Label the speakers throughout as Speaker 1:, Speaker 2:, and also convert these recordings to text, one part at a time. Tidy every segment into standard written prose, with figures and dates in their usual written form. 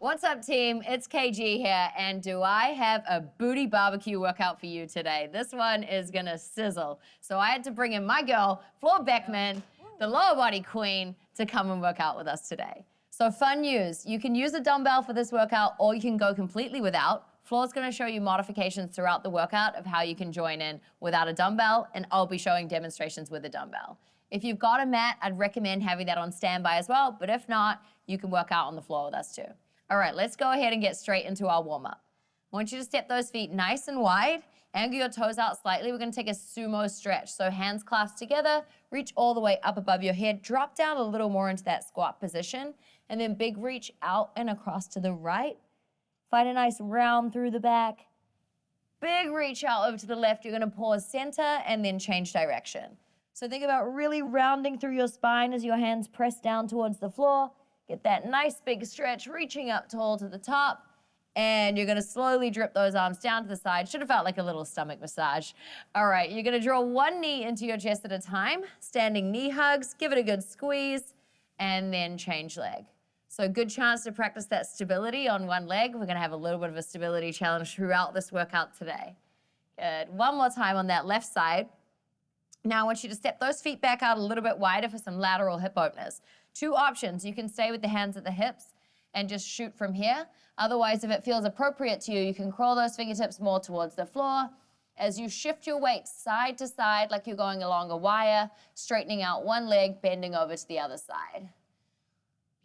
Speaker 1: What's up, team? It's KG here, and do I have a booty barbecue workout for you today? This one is gonna sizzle. So I had to bring in my girl, Floor Beckman, the lower body queen, to come and work out with us today. So fun news, you can use a dumbbell for this workout or you can go completely without. Floor's gonna show you modifications throughout the workout of how you can join in without a dumbbell, and I'll be showing demonstrations with a dumbbell. If you've got a mat, I'd recommend having that on standby as well, but if not, you can work out on the floor with us too. All right, let's go ahead and get straight into our warm-up. I want you to step those feet nice and wide, angle your toes out slightly. We're gonna take a sumo stretch. So hands clasped together, reach all the way up above your head, drop down a little more into that squat position, and then big reach out and across to the right. Find a nice round through the back. Big reach out over to the left. You're gonna pause center and then change direction. So think about really rounding through your spine as your hands press down towards the floor. Get that nice big stretch, reaching up tall to the top. And you're gonna slowly drip those arms down to the side. Should have felt like a little stomach massage. All right, you're gonna draw one knee into your chest at a time. Standing knee hugs, give it a good squeeze, and then change leg. So good chance to practice that stability on one leg. We're gonna have a little bit of a stability challenge throughout this workout today. Good, one more time on that left side. Now I want you to step those feet back out a little bit wider for some lateral hip openers. Two options, you can stay with the hands at the hips and just shoot from here. Otherwise, if it feels appropriate to you, you can crawl those fingertips more towards the floor. As you shift your weight side to side like you're going along a wire, straightening out one leg, bending over to the other side.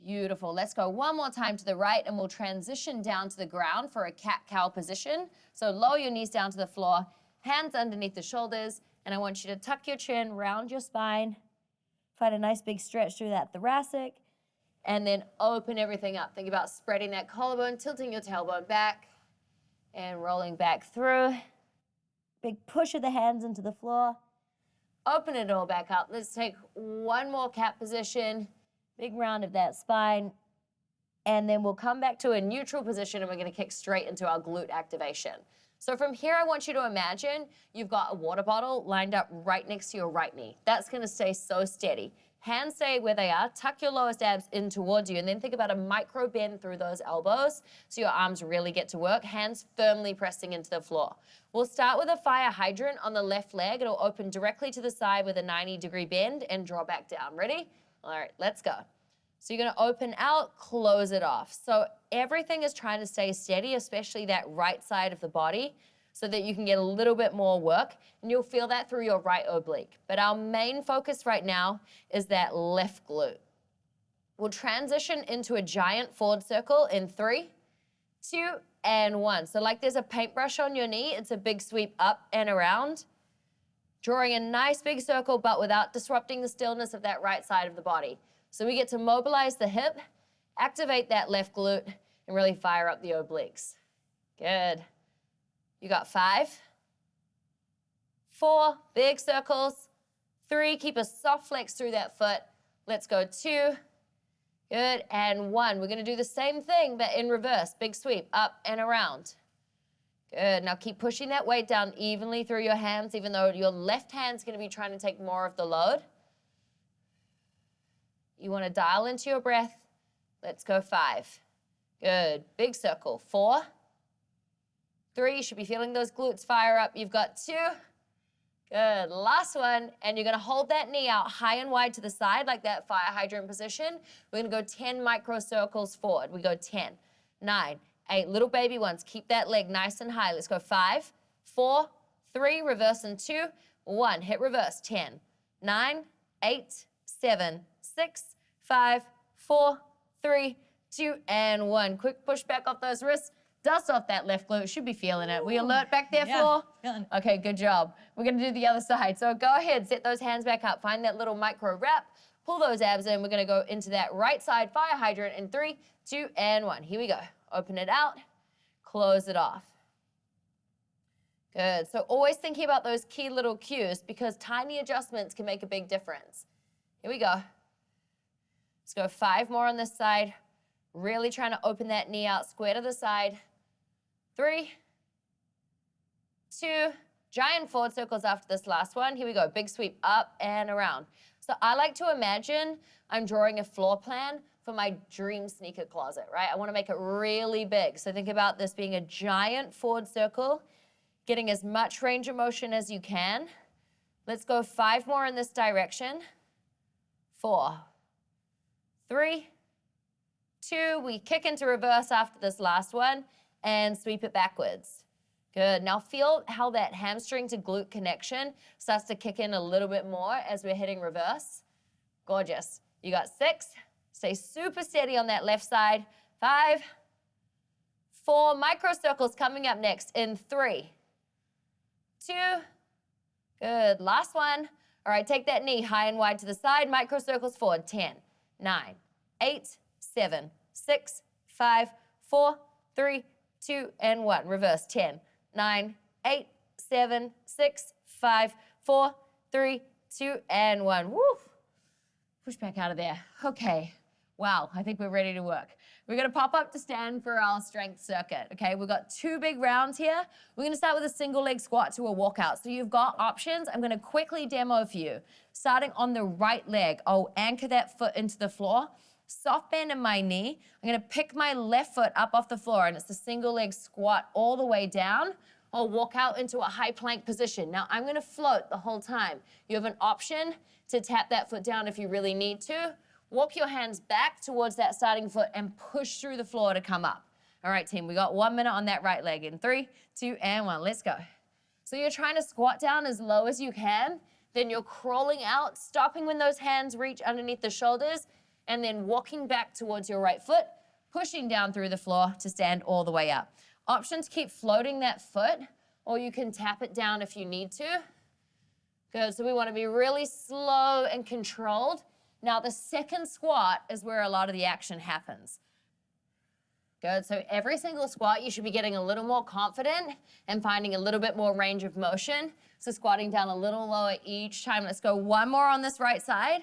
Speaker 1: Beautiful, let's go one more time to the right and we'll transition down to the ground for a cat-cow position. So lower your knees down to the floor, hands underneath the shoulders, and I want you to tuck your chin, round your spine, find a nice big stretch through that thoracic, and then open everything up. Think about spreading that collarbone, tilting your tailbone back, and rolling back through. Big push of the hands into the floor. Open it all back up. Let's take one more cat position. Big round of that spine. And then we'll come back to a neutral position and we're gonna kick straight into our glute activation. So from here, I want you to imagine you've got a water bottle lined up right next to your right knee. That's gonna stay so steady. Hands stay where they are, tuck your lowest abs in towards you, and then think about a micro bend through those elbows so your arms really get to work, hands firmly pressing into the floor. We'll start with a fire hydrant on the left leg. It'll open directly to the side with a 90-degree bend and draw back down. Ready? All right, let's go. So you're gonna open out, close it off. So everything is trying to stay steady, especially that right side of the body, so that you can get a little bit more work, and you'll feel that through your right oblique. But our main focus right now is that left glute. We'll transition into a giant forward circle in 3, 2, and 1. So like there's a paintbrush on your knee, it's a big sweep up and around, drawing a nice big circle, but without disrupting the stillness of that right side of the body. So we get to mobilize the hip, activate that left glute, and really fire up the obliques. Good. You got 5, 4, big circles, 3, keep a soft flex through that foot. Let's go 2, good, and 1. We're gonna do the same thing, but in reverse, big sweep, up and around. Good, now keep pushing that weight down evenly through your hands, even though your left hand's gonna be trying to take more of the load. You wanna dial into your breath. Let's go 5. Good, big circle, 4, 3, you should be feeling those glutes fire up. You've got 2, good, last one, and you're gonna hold that knee out high and wide to the side like that fire hydrant position. We're gonna go 10 micro circles forward. We go 10, 9, 8, little baby ones. Keep that leg nice and high. Let's go 5, 4, 3, reverse in 2, 1. Hit reverse, 10, 9, 8, 7, 6, 5, 4, 3, 2, and 1. Quick push back off those wrists. Dust off that left glute. Should be feeling it. We alert back there, Floor?
Speaker 2: Feeling it.
Speaker 1: Okay, good job. We're gonna do the other side. So go ahead, set those hands back up. Find that little micro wrap. Pull those abs in. We're gonna go into that right side fire hydrant in 3, 2, and 1. Here we go. Open it out, close it off. Good, so always thinking about those key little cues because tiny adjustments can make a big difference. Here we go. Let's go 5 more on this side. Really trying to open that knee out, square to the side. 3, 2, giant forward circles after this last one. Here we go, big sweep up and around. So I like to imagine I'm drawing a floor plan for my dream sneaker closet, right? I want to make it really big. So think about this being a giant forward circle, getting as much range of motion as you can. Let's go 5 more in this direction. 4, 3, 2. We kick into reverse after this last one and sweep it backwards. Good. Now feel how that hamstring to glute connection starts to kick in a little bit more as we're hitting reverse. Gorgeous. You got 6. Stay super steady on that left side. 5, 4. Micro circles coming up next in 3, 2. Good. Last one. All right, take that knee high and wide to the side. Micro circles forward. 10, 9, 8, 7, 6, 5, 4, 3, 2, and 1. Reverse. 10, 9, 8, 7, 6, 5, 4, 3, 2, and 1. Woo! Push back out of there. Okay. Wow, I think we're ready to work. We're gonna pop up to stand for our strength circuit, okay? We've got 2 big rounds here. We're gonna start with a single leg squat to a walkout. So you've got options. I'm gonna quickly demo for you. Starting on the right leg, I'll anchor that foot into the floor, soft bend in my knee. I'm gonna pick my left foot up off the floor, and it's a single leg squat all the way down. I'll walk out into a high plank position. Now I'm gonna float the whole time. You have an option to tap that foot down if you really need to. Walk your hands back towards that starting foot and push through the floor to come up. All right, team, we got 1 minute on that right leg in 3, 2, and 1. Let's go. So you're trying to squat down as low as you can, then you're crawling out, stopping when those hands reach underneath the shoulders, and then walking back towards your right foot, pushing down through the floor to stand all the way up. Option to keep floating that foot, or you can tap it down if you need to. Good, so we want to be really slow and controlled. Now the second squat is where a lot of the action happens. Good, so every single squat you should be getting a little more confident and finding a little bit more range of motion. So squatting down a little lower each time. Let's go 1 more on this right side.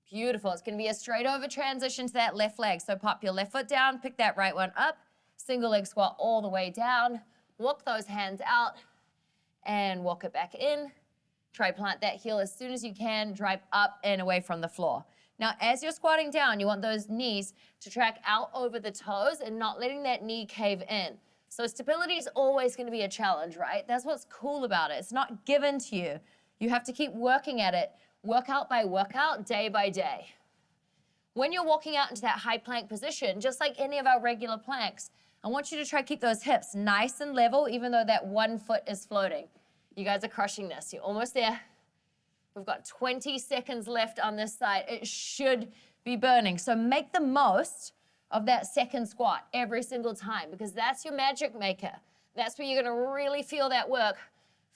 Speaker 1: Beautiful, it's gonna be a straight over transition to that left leg. So pop your left foot down, pick that right one up, single leg squat all the way down, walk those hands out, and walk it back in. Try plant that heel as soon as you can, drive up and away from the floor. Now, as you're squatting down, you want those knees to track out over the toes and not letting that knee cave in. So stability is always gonna be a challenge, right? That's what's cool about it. It's not given to you. You have to keep working at it, workout by workout, day by day. When you're walking out into that high plank position, just like any of our regular planks, I want you to try to keep those hips nice and level, even though that one foot is floating. You guys are crushing this. You're almost there. We've got 20 seconds left on this side. It should be burning. So make the most of that second squat every single time, because that's your magic maker. That's where you're gonna really feel that work.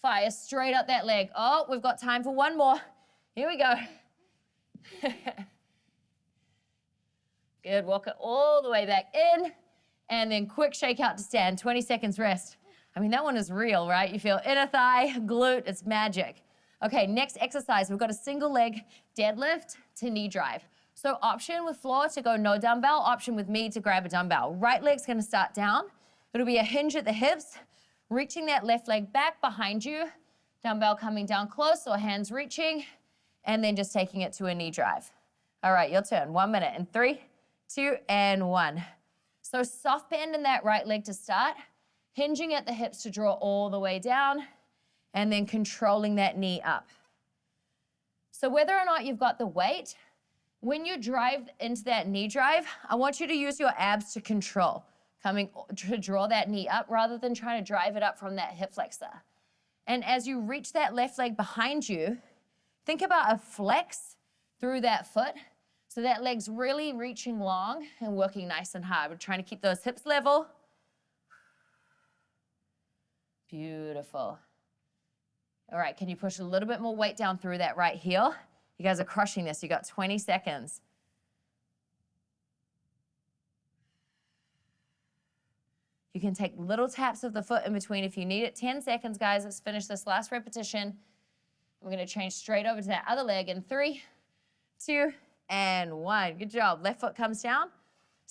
Speaker 1: Fire straight up that leg. Oh, we've got time for 1 more. Here we go. Good, walk it all the way back in. And then quick shake out to stand, 20 seconds rest. I mean, that one is real, right? You feel inner thigh, glute, it's magic. Okay, next exercise, we've got a single leg deadlift to knee drive. So option with floor to go no dumbbell, option with me to grab a dumbbell. Right leg's gonna start down. It'll be a hinge at the hips, reaching that left leg back behind you, dumbbell coming down close or hands reaching, and then just taking it to a knee drive. All right, your turn, 1 minute in 3, 2, and 1. So soft bend in that right leg to start, hinging at the hips to draw all the way down, and then controlling that knee up. So whether or not you've got the weight, when you drive into that knee drive, I want you to use your abs to control, coming to draw that knee up rather than trying to drive it up from that hip flexor. And as you reach that left leg behind you, think about a flex through that foot. So that leg's really reaching long and working nice and hard. We're trying to keep those hips level. Beautiful. All right, can you push a little bit more weight down through that right heel? You guys are crushing this. You got 20 seconds. You can take little taps of the foot in between if you need it. 10 seconds, guys. Let's finish this last repetition. We're gonna change straight over to that other leg in 3, 2, and 1. Good job. Left foot comes down.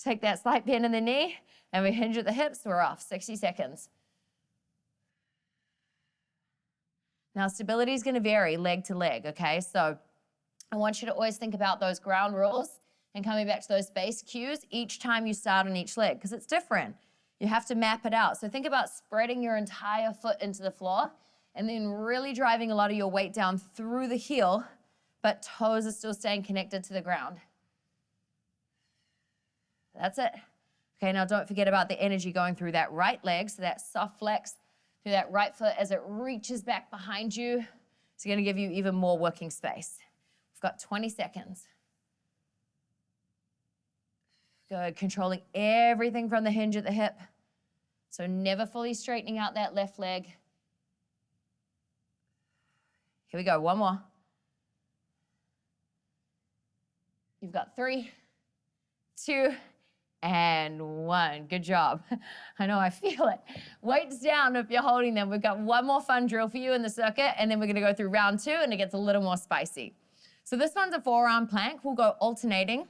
Speaker 1: Take that slight bend in the knee, and we hinge at the hips. We're off. 60 seconds. Now, stability is gonna vary leg to leg, okay? So I want you to always think about those ground rules and coming back to those base cues each time you start on each leg, because it's different. You have to map it out. So think about spreading your entire foot into the floor and then really driving a lot of your weight down through the heel, but toes are still staying connected to the ground. That's it. Okay, now don't forget about the energy going through that right leg, so that soft flex through that right foot as it reaches back behind you. It's gonna give you even more working space. We've got 20 seconds. Good, controlling everything from the hinge at the hip. So never fully straightening out that left leg. Here we go, one more. You've got 3, 2, and 1. Good job. I know, I feel it. Weights down if you're holding them. We've got one more fun drill for you in the circuit, and then we're gonna go through round 2, and it gets a little more spicy. So this one's a forearm plank. We'll go alternating.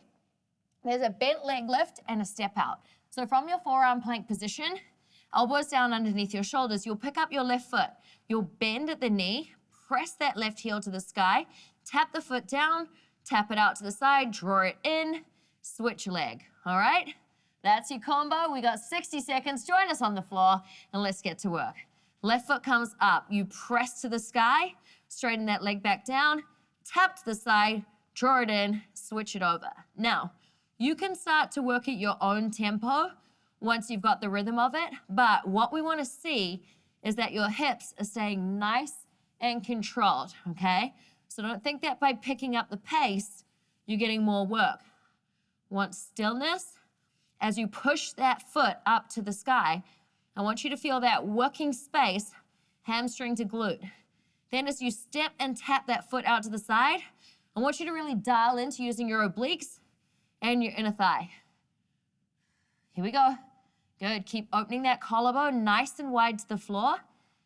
Speaker 1: There's a bent leg lift and a step out. So from your forearm plank position, elbows down underneath your shoulders, you'll pick up your left foot. You'll bend at the knee, press that left heel to the sky, tap the foot down, tap it out to the side, draw it in, switch leg, all right? That's your combo. We got 60 seconds. Join us on the floor and let's get to work. Left foot comes up. You press to the sky, straighten that leg back down, tap to the side, draw it in, switch it over. Now, you can start to work at your own tempo once you've got the rhythm of it, but what we want to see is that your hips are staying nice and controlled, okay? So don't think that by picking up the pace, you're getting more work. Want stillness? As you push that foot up to the sky, I want you to feel that working space, hamstring to glute. Then as you step and tap that foot out to the side, I want you to really dial into using your obliques and your inner thigh. Here we go. Good, keep opening that collarbone nice and wide to the floor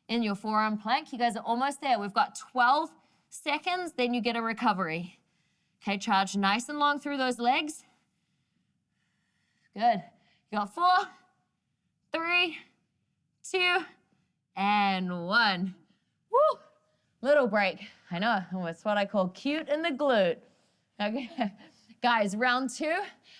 Speaker 1: in your forearm plank. You guys are almost there. We've got 12 seconds, then you get a recovery. Okay, charge nice and long through those legs. Good. You got 4, 3, 2, and 1. Woo! Little break. I know, it's what I call cute in the glute. Okay. Guys, round 2,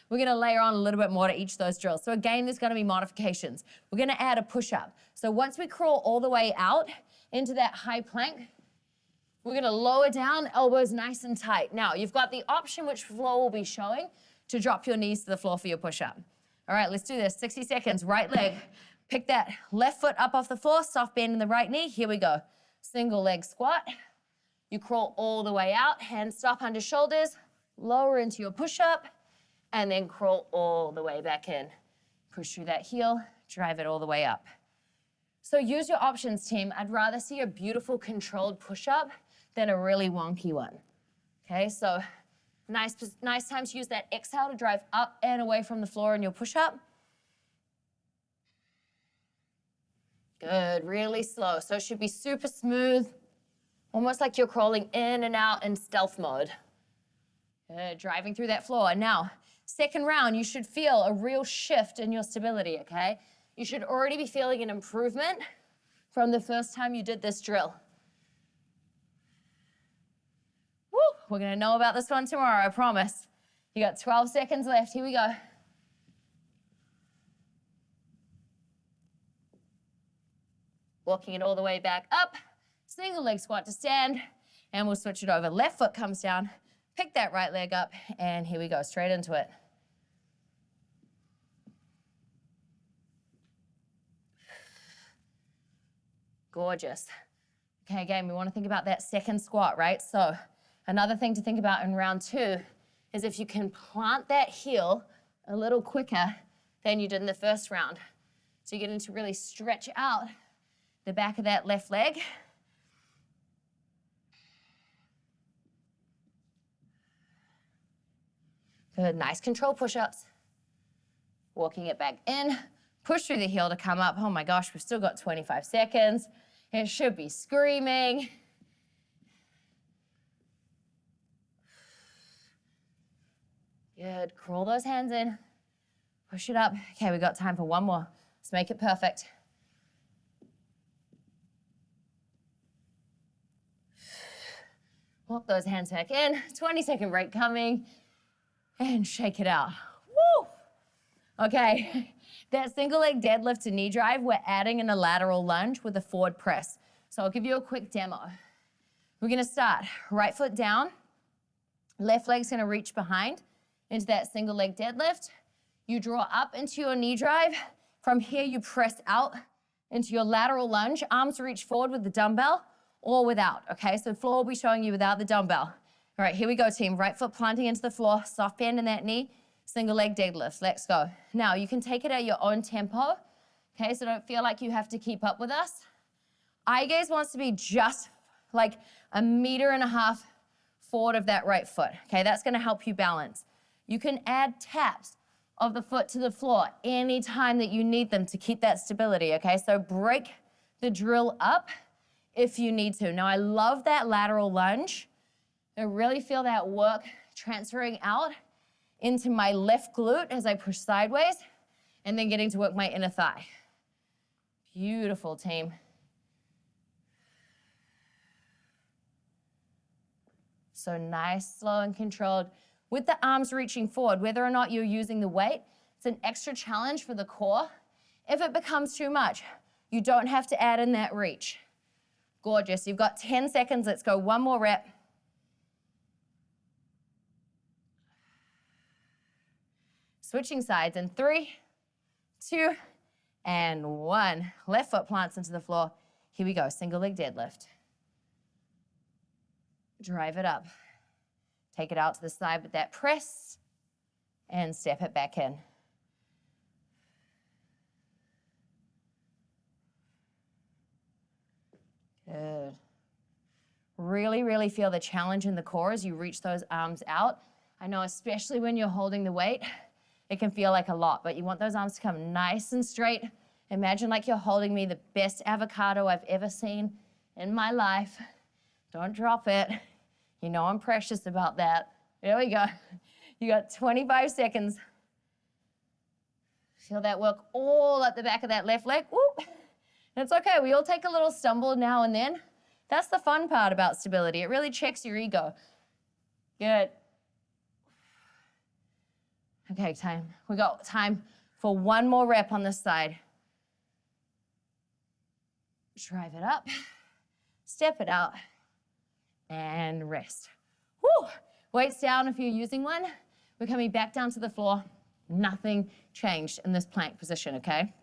Speaker 1: we're gonna layer on a little bit more to each of those drills. So again, there's gonna be modifications. We're gonna add a push-up. So once we crawl all the way out into that high plank, we're gonna lower down, elbows nice and tight. Now, you've got the option, which Flo will be showing, to drop your knees to the floor for your push-up. All right, let's do this. 60 seconds, right leg. Pick that left foot up off the floor, soft bend in the right knee. Here we go. Single leg squat. You crawl all the way out, hands stop under shoulders, lower into your push-up, and then crawl all the way back in. Push through that heel, drive it all the way up. So use your options, team. I'd rather see a beautiful controlled push-up than a really wonky one. Okay, so nice time to use that exhale to drive up and away from the floor in your push-up. Good, really slow. So it should be super smooth, almost like you're crawling in and out in stealth mode. Good, driving through that floor. Now, second round, you should feel a real shift in your stability, okay? You should already be feeling an improvement from the first time you did this drill. Woo, we're gonna know about this one tomorrow, I promise. You got 12 seconds left, here we go. Walking it all the way back up, single leg squat to stand, and we'll switch it over. Left foot comes down, pick that right leg up, and here we go, straight into it. Gorgeous. Okay, again, we want to think about that second squat, right? So another thing to think about in round 2 is if you can plant that heel a little quicker than you did in the first round. So you're getting to really stretch out the back of that left leg. Good, nice control push-ups. Walking it back in, push through the heel to come up. Oh my gosh, we've still got 25 seconds. It should be screaming. Good, crawl those hands in, push it up. Okay, we got time for one more. Let's make it perfect. Walk those hands back in. 20-second break coming. And shake it out. Woo! Okay, that single leg deadlift to knee drive, we're adding in a lateral lunge with a forward press. So I'll give you a quick demo. We're gonna start right foot down, left leg's gonna reach behind into that single leg deadlift. You draw up into your knee drive. From here, you press out into your lateral lunge. Arms reach forward with the dumbbell or without, okay? So floor will be showing you without the dumbbell. All right, here we go, team. Right foot planting into the floor, soft bend in that knee, single leg deadlift. Let's go. Now, you can take it at your own tempo, okay? So don't feel like you have to keep up with us. Eye gaze wants to be just like 1.5 meters forward of that right foot, okay? That's gonna help you balance. You can add taps of the foot to the floor anytime that you need them to keep that stability, okay? So break the drill up if you need to. Now, I love that lateral lunge. I really feel that work transferring out into my left glute as I push sideways and then getting to work my inner thigh. Beautiful, team. So nice, slow, and controlled. With the arms reaching forward, whether or not you're using the weight, it's an extra challenge for the core. If it becomes too much, you don't have to add in that reach. Gorgeous. You've got 10 seconds. Let's go one more rep. Switching sides in 3, 2, and 1. Left foot plants into the floor. Here we go, single leg deadlift. Drive it up. Take it out to the side with that press and step it back in. Good. Really, really feel the challenge in the core as you reach those arms out. I know especially when you're holding the weight, it can feel like a lot, but you want those arms to come nice and straight. Imagine like you're holding me the best avocado I've ever seen in my life. Don't drop it. You know I'm precious about that. There we go. You got 25 seconds. Feel that work all at the back of that left leg. Whoop. It's okay, we all take a little stumble now and then. That's the fun part about stability. It really checks your ego. Good. Okay, we got time for one more rep on this side. Drive it up, step it out, and rest. Woo! Weights down if you're using one. We're coming back down to the floor. Nothing changed in this plank position, okay?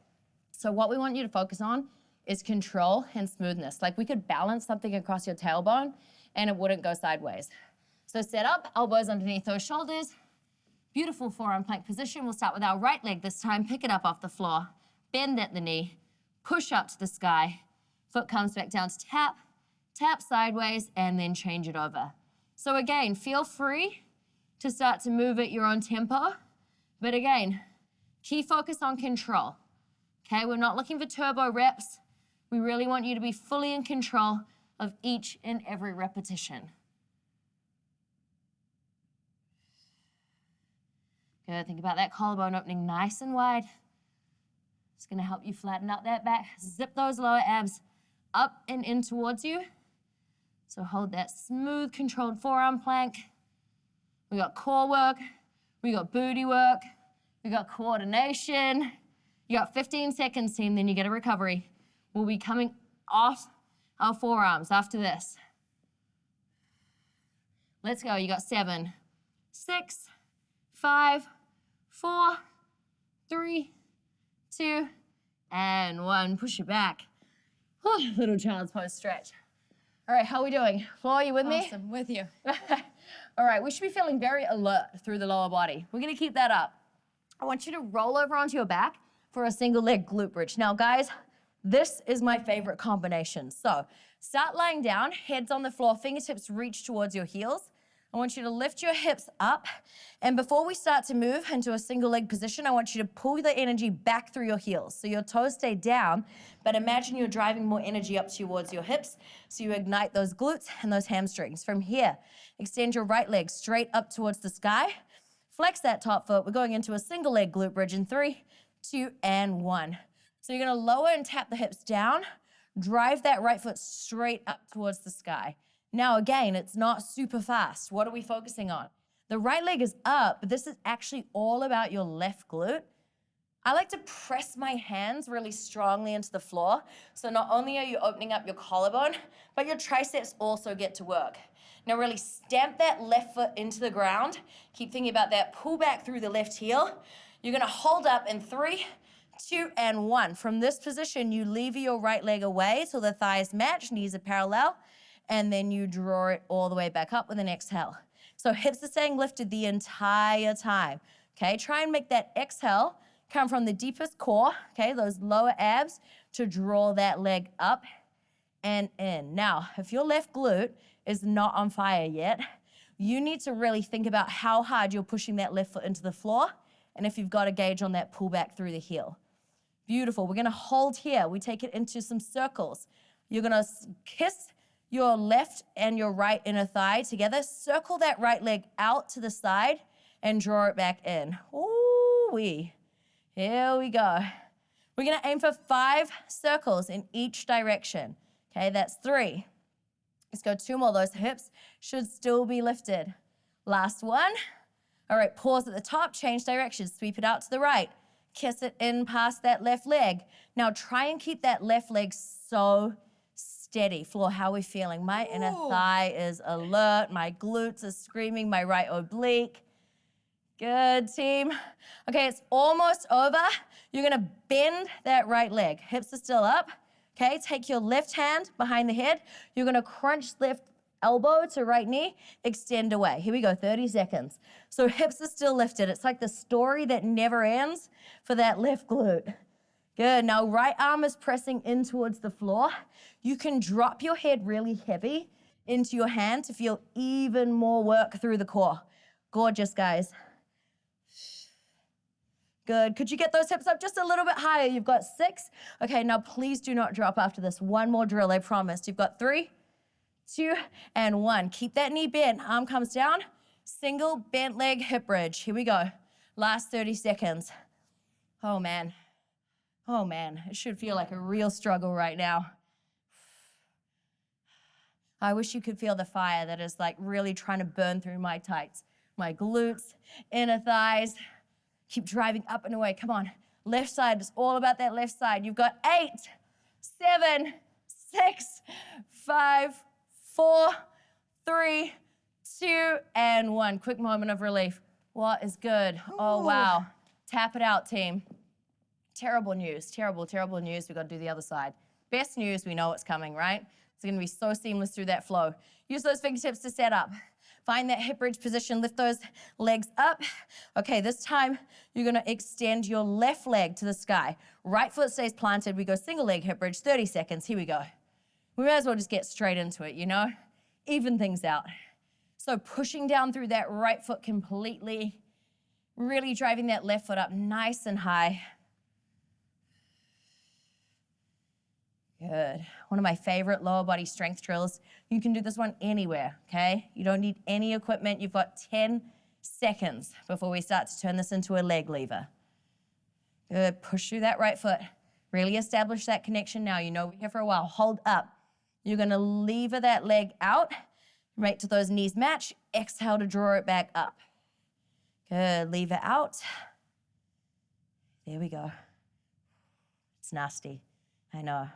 Speaker 1: So what we want you to focus on is control and smoothness. Like we could balance something across your tailbone and it wouldn't go sideways. So set up, elbows underneath those shoulders. Beautiful forearm plank position. We'll start with our right leg this time. Pick it up off the floor. Bend at the knee. Push up to the sky. Foot comes back down to tap. Tap sideways and then change it over. So again, feel free to start to move at your own tempo. But again, key focus on control. Okay, we're not looking for turbo reps. We really want you to be fully in control of each and every repetition. Good, think about that collarbone opening nice and wide. It's gonna help you flatten out that back. Zip those lower abs up and in towards you. So hold that smooth, controlled forearm plank. We got core work, we got booty work, we got coordination. You got 15 seconds, team, then you get a recovery. We'll be coming off our forearms after this. Let's go, you got 7, 6, 5, 4, 3, 2, and 1. Push it back. Whew, little child's pose stretch. All right, how are we doing? Flo, are you with me?
Speaker 2: Awesome, with you.
Speaker 1: All right, we should be feeling very alert through the lower body. We're gonna keep that up. I want you to roll over onto your back for a single leg glute bridge. Now, guys, this is my favorite combination. So start lying down, heads on the floor, fingertips reach towards your heels. I want you to lift your hips up. And before we start to move into a single leg position, I want you to pull the energy back through your heels. So your toes stay down, but imagine you're driving more energy up towards your hips. So you ignite those glutes and those hamstrings. From here, extend your right leg straight up towards the sky. Flex that top foot. We're going into a single leg glute bridge in 3, 2, and 1. So you're gonna lower and tap the hips down. Drive that right foot straight up towards the sky. Now again, it's not super fast. What are we focusing on? The right leg is up, but this is actually all about your left glute. I like to press my hands really strongly into the floor. So not only are you opening up your collarbone, but your triceps also get to work. Now really stamp that left foot into the ground. Keep thinking about that. Pull back through the left heel. You're gonna hold up in 3, 2, and 1. From this position, you lever your right leg away till the thighs match, knees are parallel, and then you draw it all the way back up with an exhale. So hips are staying lifted the entire time, okay? Try and make that exhale come from the deepest core, okay, those lower abs, to draw that leg up and in. Now, if your left glute is not on fire yet, you need to really think about how hard you're pushing that left foot into the floor and if you've got a gauge on that pull back through the heel. Beautiful. We're gonna hold here. We take it into some circles. You're gonna kiss your left and your right inner thigh together. Circle that right leg out to the side and draw it back in. Ooh-wee. Here we go. We're gonna aim for 5 circles in each direction. Okay, that's 3. Let's go 2 more. Those hips should still be lifted. Last one. All right, pause at the top, change directions, sweep it out to the right. Kiss it in past that left leg. Now try and keep that left leg so steady. Floor, how are we feeling? My inner thigh is alert, my glutes are screaming, my right oblique. Good, team. Okay, it's almost over. You're gonna bend that right leg. Hips are still up. Okay, take your left hand behind the head. You're gonna crunch left elbow to right knee, extend away. Here we go, 30 seconds. So hips are still lifted. It's like the story that never ends for that left glute. Good, now right arm is pressing in towards the floor. You can drop your head really heavy into your hand to feel even more work through the core. Gorgeous, guys. Good. Could you get those hips up just a little bit higher? You've got 6. Okay, now please do not drop after this. One more drill, I promised. You've got 3, 2, and 1. Keep that knee bent. Arm comes down. Single bent leg hip bridge. Here we go. Last 30 seconds. Oh, man. Oh, man. It should feel like a real struggle right now. I wish you could feel the fire that is like really trying to burn through my tights, my glutes, inner thighs. Keep driving up and away. Come on. Left side. It's all about that left side. You've got 8, 7, 6, 5, 4, 3, 2, and 1. Quick moment of relief. What is good? Oh, wow. Tap it out, team. Terrible news. Terrible, terrible news. We've got to do the other side. Best news, we know it's coming, right? It's going to be so seamless through that flow. Use those fingertips to set up. Find that hip bridge position, lift those legs up. Okay, this time you're gonna extend your left leg to the sky. Right foot stays planted. We go single leg hip bridge, 30 seconds. Here we go. We might as well just get straight into it, you know? Even things out. So pushing down through that right foot completely, really driving that left foot up nice and high. Good. One of my favorite lower body strength drills. You can do this one anywhere, okay? You don't need any equipment. You've got 10 seconds before we start to turn this into a leg lever. Good. Push through that right foot. Really establish that connection now. You know we're here for a while. Hold up. You're going to lever that leg out right till those knees match. Exhale to draw it back up. Good. Lever out. There we go. It's nasty. I know.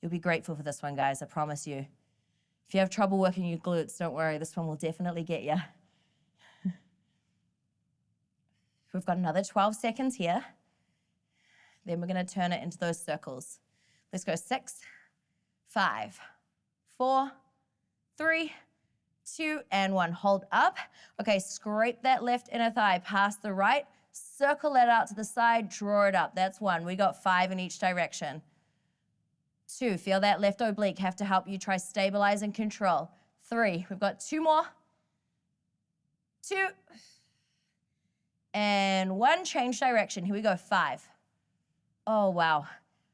Speaker 1: You'll be grateful for this one, guys, I promise you. If you have trouble working your glutes, don't worry, this one will definitely get you. We've got another 12 seconds here. Then we're gonna turn it into those circles. Let's go 6, 5, 4, 3, 2, and 1. Hold up. Okay, scrape that left inner thigh past the right, circle that out to the side, draw it up. That's 1. We got 5 in each direction. 2, feel that left oblique, have to help you try stabilize and control. 3, we've got 2 more. 2, and 1, change direction. Here we go, 5. Oh, wow.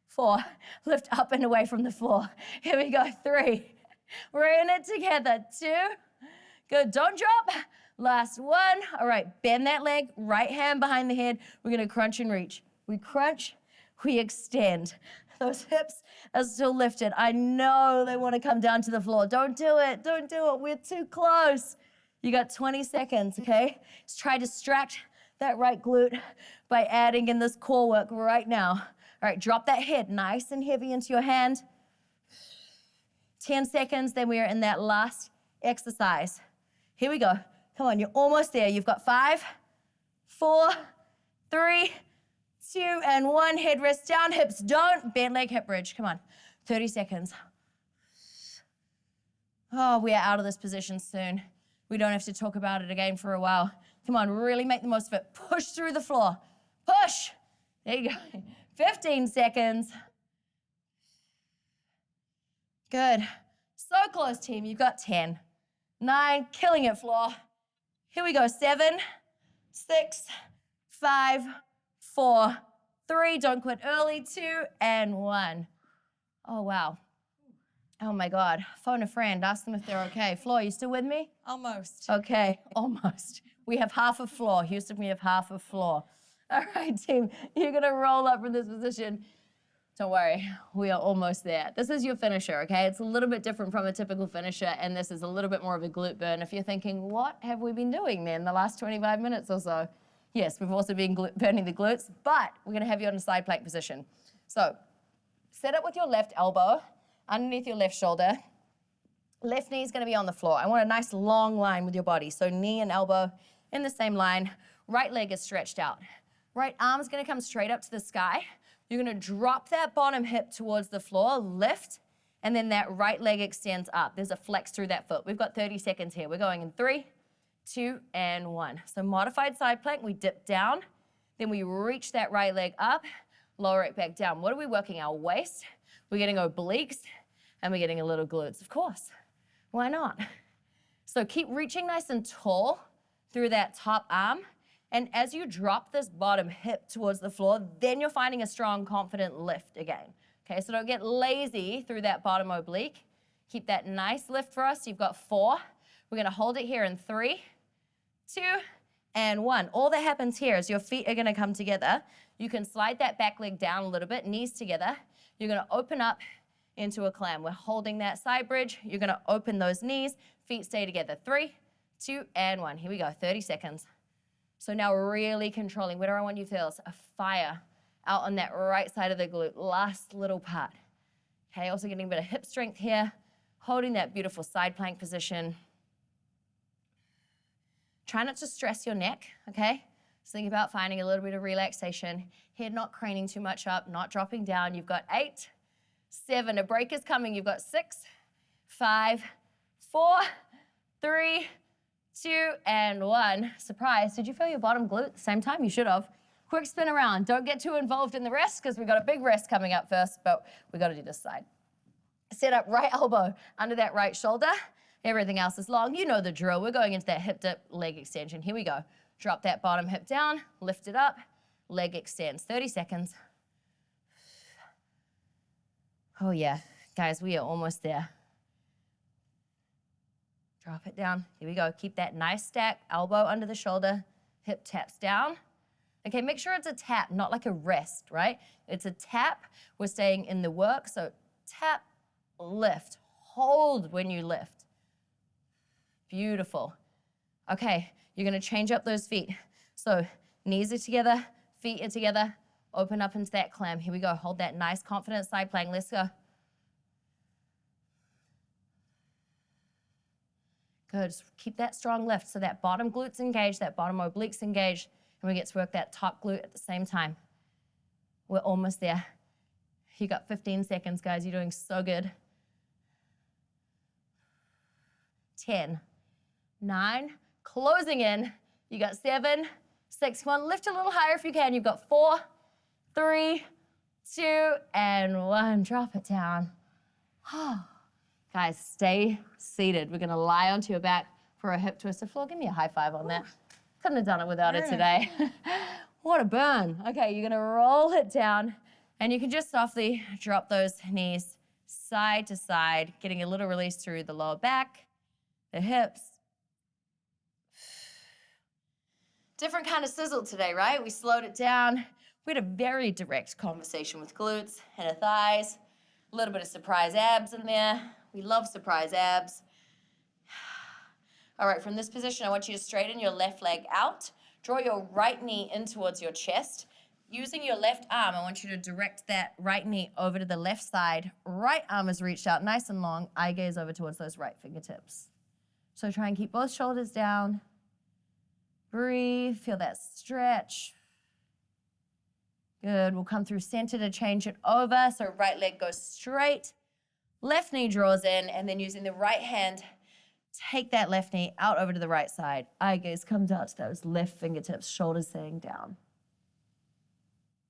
Speaker 1: 4, lift up and away from the floor. Here we go, 3. We're in it together. 2, good, don't drop. Last 1. All right, bend that leg, right hand behind the head. We're gonna crunch and reach. We crunch, we extend. Those hips are still lifted. I know they want to come down to the floor. Don't do it. Don't do it. We're too close. You got 20 seconds, okay? Just try to distract that right glute by adding in this core work right now. All right, drop that head nice and heavy into your hand. 10 seconds, then we are in that last exercise. Here we go. Come on, you're almost there. You've got 5, 4, 3, 2, and 1. Head rest down, hips don't. Bent leg hip bridge. Come on, 30 seconds. Oh, we are out of this position soon. We don't have to talk about it again for a while. Come on, really make the most of it. Push through the floor. Push. There you go. 15 seconds. Good. So close, team. You've got 10, 9, killing it, floor. Here we go. 7, 6, 5, 4, 3. Don't quit early. 2, and 1. Oh, wow. Oh, my God. Phone a friend. Ask them if they're okay. Floor, you still with me?
Speaker 2: Almost.
Speaker 1: Okay, almost. We have half a floor. Houston, we have half a floor. All right, team, you're gonna roll up from this position. Don't worry, we are almost there. This is your finisher, okay? It's a little bit different from a typical finisher, and this is a little bit more of a glute burn. If you're thinking, what have we been doing then the last 25 minutes or so? Yes, we've also been burning the glutes, but we're gonna have you on a side plank position. So, set up with your left elbow underneath your left shoulder. Left knee is going to be on the floor. I want a nice long line with your body. So knee and elbow in the same line. Right leg is stretched out. Right arm is going to come straight up to the sky. You're going to drop that bottom hip towards the floor, lift, and then that right leg extends up. There's a flex through that foot. We've got 30 seconds here. We're going in 3, 2, and 1. So modified side plank, we dip down, then we reach that right leg up, lower it back down. What are we working? Our waist. We're getting obliques, and we're getting a little glutes, of course. Why not? So keep reaching nice and tall through that top arm. And as you drop this bottom hip towards the floor, then you're finding a strong, confident lift again. Okay, so don't get lazy through that bottom oblique. Keep that nice lift for us. You've got 4. We're gonna hold it here in 3, 2, and 1. All that happens here is your feet are gonna come together. You can slide that back leg down a little bit, knees together. You're gonna open up into a clam. We're holding that side bridge. You're gonna open those knees, feet stay together. 3, 2, and 1. Here we go, 30 seconds. So now really controlling, where do I want you to feel? A fire out on that right side of the glute, last little part. Okay, also getting a bit of hip strength here, holding that beautiful side plank position. Try not to stress your neck, okay? So think about finding a little bit of relaxation. Head not craning too much up, not dropping down. You've got 8, 7, a break is coming. You've got 6, 5, 4, 3, 2, and 1. Surprise, did you feel your bottom glute at the same time? You should have. Quick spin around. Don't get too involved in the rest because we've got a big rest coming up first, but we got to do this side. Set up right elbow under that right shoulder. Everything else is long. You know the drill. We're going into that hip dip leg extension. Here we go. Drop that bottom hip down, lift it up, leg extends. 30 seconds. Oh yeah, guys, we are almost there. Drop it down. Here we go. Keep that nice stack, elbow under the shoulder, hip taps down. Okay, make sure it's a tap, not like a rest, right? It's a tap. We're staying in the work, so tap, lift, hold when you lift. Beautiful. Okay, you're gonna change up those feet. So knees are together, feet are together, open up into that clam. Here we go, hold that nice confident side plank, let's go. Good, just keep that strong lift. So that bottom glute's engaged, that bottom oblique's engaged, and we get to work that top glute at the same time. We're almost there. You got 15 seconds, guys, you're doing so good. 10, 9, closing in. You got 7, 6, come on, lift a little higher if you can. You've got 4, 3, 2, and 1. Drop it down. Guys, stay seated. We're gonna lie onto your back for a hip twister. Floor, give me a high five on that. Couldn't have done it without it today. What a burn. Okay, you're gonna roll it down and you can just softly drop those knees side to side, getting a little release through the lower back, the hips. Different kind of sizzle today, right? We slowed it down. We had a very direct conversation with glutes, inner thighs, a little bit of surprise abs in there. We love surprise abs. All right, from this position, I want you to straighten your left leg out. Draw your right knee in towards your chest. Using your left arm, I want you to direct that right knee over to the left side. Right arm is reached out nice and long. Eye gaze over towards those right fingertips. So try and keep both shoulders down. Breathe, feel that stretch. Good, we'll come through center to change it over. So right leg goes straight, left knee draws in, and then using the right hand, take that left knee out over to the right side. Eye gaze comes out to those left fingertips, shoulders staying down.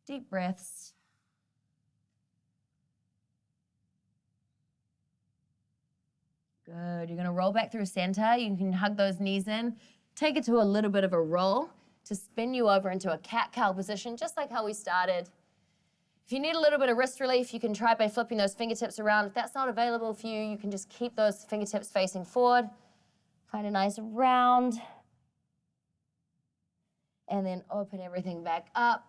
Speaker 1: Deep breaths. Good, you're gonna roll back through center. You can hug those knees in. Take it to a little bit of a roll to spin you over into a cat-cow position, just like how we started. If you need a little bit of wrist relief, you can try by flipping those fingertips around. If that's not available for you, you can just keep those fingertips facing forward. Find a nice round. And then open everything back up.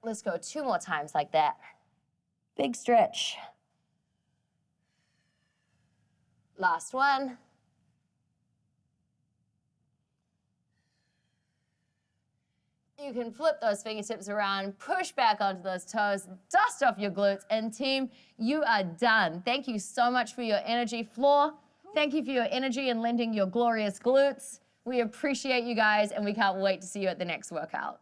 Speaker 1: Let's go 2 more times like that. Big stretch. Last one. You can flip those fingertips around, push back onto those toes, dust off your glutes, and team, you are done. Thank you so much for your energy. Floor, thank you for your energy and lending your glorious glutes. We appreciate you guys, and we can't wait to see you at the next workout.